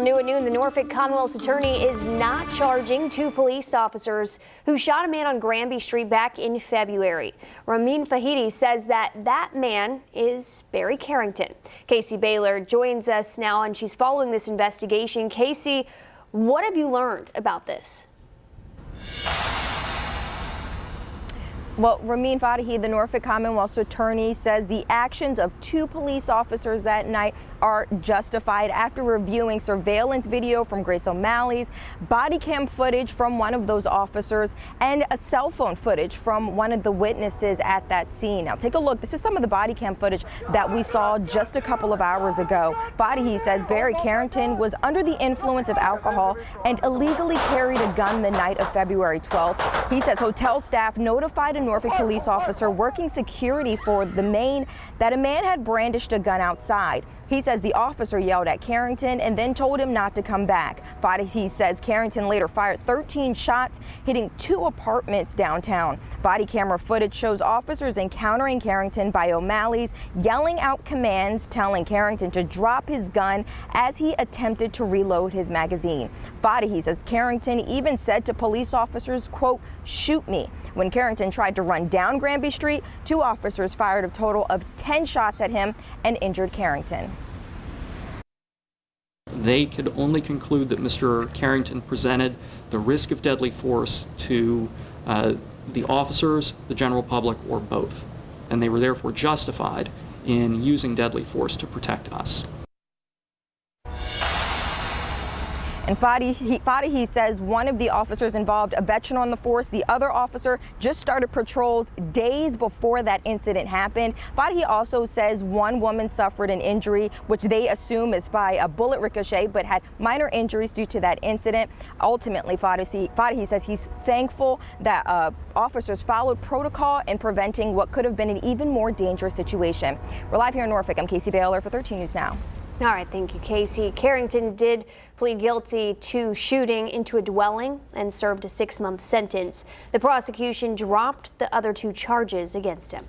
New at noon, the Norfolk Commonwealth's attorney is not charging two police officers who shot a man on Granby Street back in February. Ramin Fahidi says that man is Barry Carrington. Casey Baylor joins us now, and she's following this investigation. Casey, what have you learned about this? Well, Ramin Fahidi, the Norfolk Commonwealth's attorney, says the actions of two police officers that night are justified after reviewing surveillance video from Grace O'Malley's, body cam footage from one of those officers, and a cell phone footage from one of the witnesses at that scene. Now take a look. This is some of the body cam footage that we saw just a couple of hours ago. Fahidi says Barry Carrington was under the influence of alcohol and illegally carried a gun the night of February 12th. He says hotel staff notified a Norfolk police officer working security for the Maine that a man had brandished a gun outside. He says the officer yelled at Carrington and then told him not to come back. Fahidi says Carrington later fired 13 shots, hitting two apartments downtown. Body camera footage shows officers encountering Carrington by O'Malley's, yelling out commands, telling Carrington to drop his gun as he attempted to reload his magazine. Fahidi says Carrington even said to police officers, quote, "Shoot me." When Carrington tried to run down Granby Street, two officers fired a total of 10 shots at him and injured Carrington. They could only conclude that Mr. Carrington presented the risk of deadly force to the officers, the general public, or both, and they were therefore justified in using deadly force to protect us. And Fahidi says one of the officers involved, a veteran on the force, the other officer just started patrols days before that incident happened. Fahidi also says one woman suffered an injury, which they assume is by a bullet ricochet, but had minor injuries due to that incident. Ultimately, Fahidi says he's thankful that officers followed protocol in preventing what could have been an even more dangerous situation. We're live here in Norfolk. I'm Casey Baylor for 13 News Now. All right, thank you, Casey. Carrington did plead guilty to shooting into a dwelling and served a 6-month sentence. The prosecution dropped the other two charges against him.